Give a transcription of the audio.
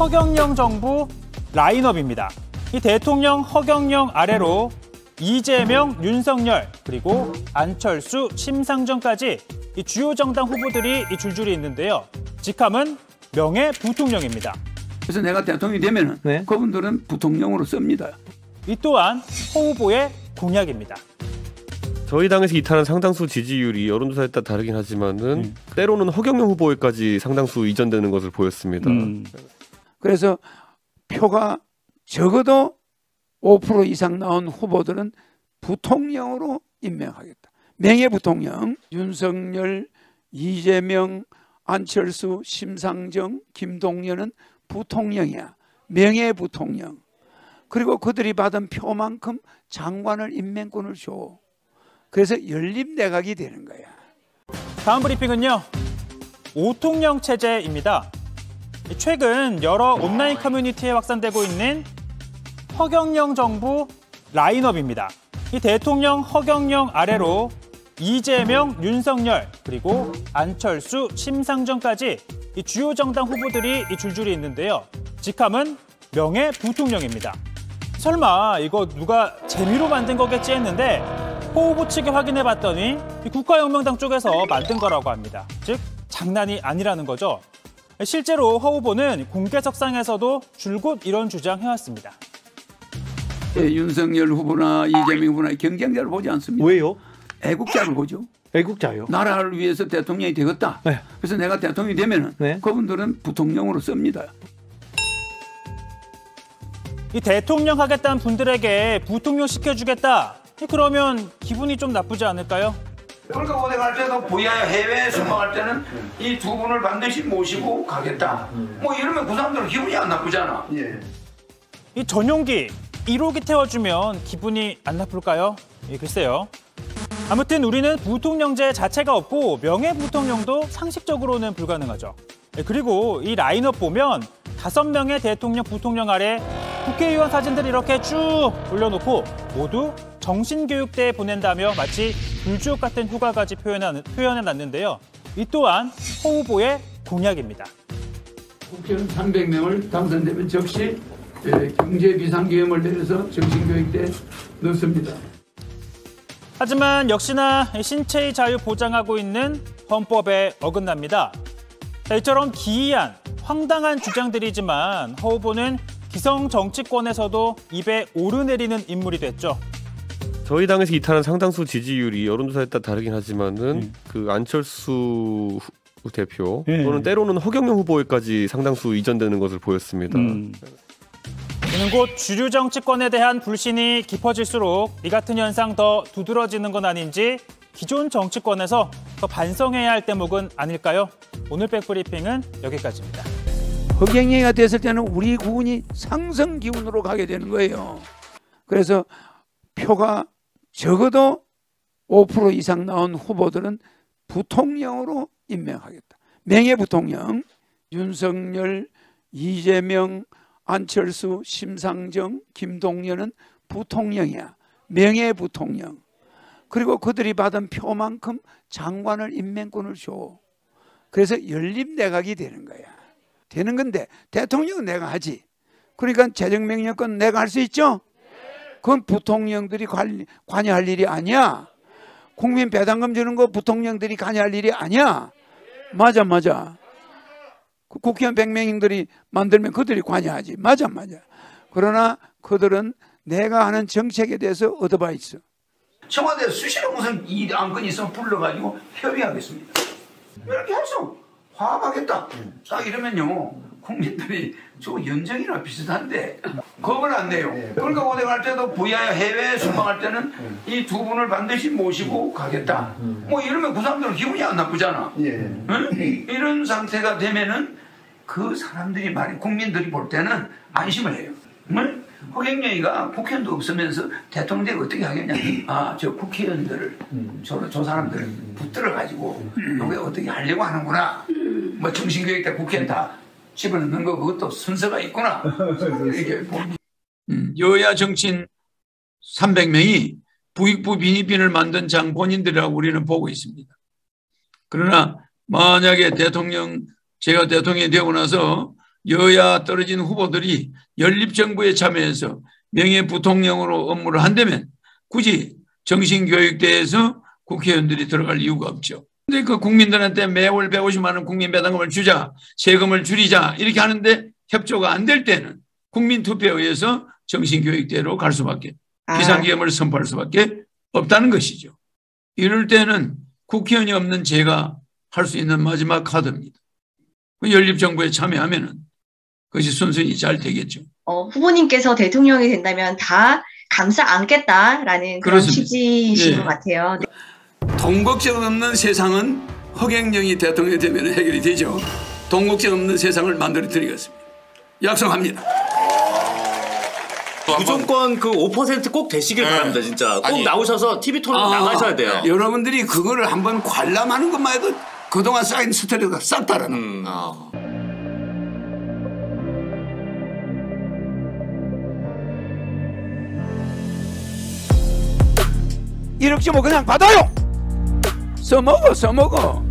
허경영 정부 라인업입니다. 이 대통령 허경영 아래로 이재명, 윤석열, 그리고 안철수, 심상정까지 이 주요 정당 후보들이 줄줄이 있는데요. 직함은 명예부통령입니다. 그래서 내가 대통령이 되면은 그분들은 부통령으로 씁니다. 이 또한 허 후보의 공약입니다. 저희 당에서 이탈한 상당수 지지율이 여론조사에 따라 다르긴 하지만은 때로는 허경영 후보에까지 상당수 이전되는 것을 보였습니다. 그래서 표가 적어도 5% 이상 나온 후보들은 부통령으로 임명하겠다. 명예부통령, 윤석열, 이재명, 안철수, 심상정, 김동연은 부통령이야. 명예부통령. 그리고 그들이 받은 표만큼 장관을 임명권을 줘. 그래서 연립내각이 되는 거야. 다음 브리핑은요. 오통령 체제입니다. 최근 여러 온라인 커뮤니티에 확산되고 있는 허경영 정부 라인업입니다. 이 대통령 허경영 아래로 이재명, 윤석열, 그리고 안철수, 심상정까지 이 주요 정당 후보들이 줄줄이 있는데요. 직함은 명예부통령입니다. 설마 이거 누가 재미로 만든 거겠지 했는데 허 후보 측에 확인해봤더니 국가혁명당 쪽에서 만든 거라고 합니다. 즉 장난이 아니라는 거죠. 실제로 허 후보는 공개석상에서도 줄곧 이런 주장해왔습니다. 윤석열 후보나 이재명 후보나 경쟁자를 보지 않습니다. 왜요? 애국자를 보죠. 애국자요? 나라를 위해서 대통령이 되겠다. 네. 그래서 내가 대통령이 되면은 그분들은 부통령으로 씁니다. 이 대통령 하겠다는 분들에게 부통령 시켜주겠다. 그러면 기분이 좀 나쁘지 않을까요? 그러니까 어디 갈 때도 부야 해외에 순방할 때는 이 두 분을 반드시 모시고 가겠다. 뭐 이러면 그 사람들은 기분이 안 나쁘잖아. 이 전용기 1호기 태워주면 기분이 안 나쁠까요? 글쎄요. 아무튼 우리는 부통령제 자체가 없고 명예부통령도 상식적으로는 불가능하죠. 그리고 이 라인업 보면 5명의 대통령, 부통령 아래 국회의원 사진들 이렇게 쭉 올려놓고 모두 정신교육대에 보낸다며 마치 불주옥 같은 휴가까지 표현해놨는데요. 이 또한 허 후보의 공약입니다. 국회의원 300명을 당선되면 즉시 경제비상계획을 내려서 정신교육대에 넣습니다. 하지만 역시나 신체의 자유 보장하고 있는 헌법에 어긋납니다. 이처럼 기이한, 황당한 주장들이지만 허 후보는 기성 정치권에서도 입에 오르내리는 인물이 됐죠. 저희 당에서 이탈한 상당수 지지율이 여론조사에 따라 다르긴 하지만은 그 안철수 대표 또는 때로는 허경영 후보에까지 상당수 이전되는 것을 보였습니다. 이는 곧 주류 정치권에 대한 불신이 깊어질수록 이 같은 현상 더 두드러지는 건 아닌지 기존 정치권에서 더 반성해야 할 대목은 아닐까요? 오늘 백브리핑은 여기까지입니다. 허경영이가 됐을 때는 우리 국군이 상승 기운으로 가게 되는 거예요. 그래서 표가 적어도 5% 이상 나온 후보들은 부통령으로 임명하겠다. 명예부통령, 윤석열, 이재명, 안철수, 심상정, 김동연은 부통령이야. 명예부통령. 그리고 그들이 받은 표만큼 장관을 임명권을 줘. 그래서 연립내각이 되는 거야. 되는 건데 대통령은 내가 하지. 그러니까 재정명령권 내가 할 수 있죠? 그건 부통령들이 관여할 일이 아니야. 국민 배당금 주는 거 부통령들이 관여할 일이 아니야. 맞아. 국회의원 100명들이 만들면 그들이 관여하지. 맞아. 그러나 그들은 내가 하는 정책에 대해서 얻어봐 있어. 청와대에 수시로 무슨 이 안건이 있으면 불러가지고 협의하겠습니다. 이렇게 해서 화합하겠다. 딱 이러면요. 국민들이 저 연정이랑 비슷한데 겁을 안 내요. 그러니까 어디 갈 때도 부야 해외에 순방할 때는 이 두 분을 반드시 모시고 가겠다. 뭐 이러면 그 사람들은 기분이 안 나쁘잖아. 응? 이런 상태가 되면은 그 사람들이 국민들이 볼 때는 안심을 해요. 응? 허경영이가 국회의원도 없으면서 대통령이 어떻게 하겠냐. 저 국회의원들을 저 사람들을 붙들어가지고 이게 어떻게 하려고 하는구나. 뭐 정신교육 때 국회의원 다 집어넣는 거 그것도 순서가 있구나. 이렇게 여야 정치인 300명이 부익부 빈익빈을 만든 장 본인들이라고 우리는 보고 있습니다. 그러나 만약에 제가 대통령이 되고 나서 여야 떨어진 후보들이 연립정부에 참여해서 명예부통령으로 업무를 한다면 굳이 정신교육대에서 국회의원들이 들어갈 이유가 없죠. 근데 그 국민들한테 매월 150만 원 국민배당금을 주자, 세금을 줄이자 이렇게 하는데 협조가 안 될 때는 국민투표에 의해서 정신교육대로 갈 수밖에, 비상계엄을 선포할 수밖에 없다는 것이죠. 이럴 때는 국회의원이 없는 제가 할 수 있는 마지막 카드입니다. 연립정부에 참여하면은 그것이 순순히 잘 되겠죠. 후보님께서 대통령이 된다면 다 감싸 안겠다라는 그런 그렇습니다. 취지이신 예. 것 같아요. 돈 걱정 없는 세상은 허경영이 대통령이 되면 해결이 되죠. 돈 걱정 없는 세상을 만들어 드리겠습니다. 약속합니다. 무조건 그 5% 꼭 되시길 바랍니다. 진짜 꼭 나오셔서 TV 토론 나가셔야 돼요. 여러분들이 그거를 한번 관람하는 것만 해도 그동안 쌓인 스트레스가 싹 달아나. (1억 15) 그냥 받아요. 써먹어.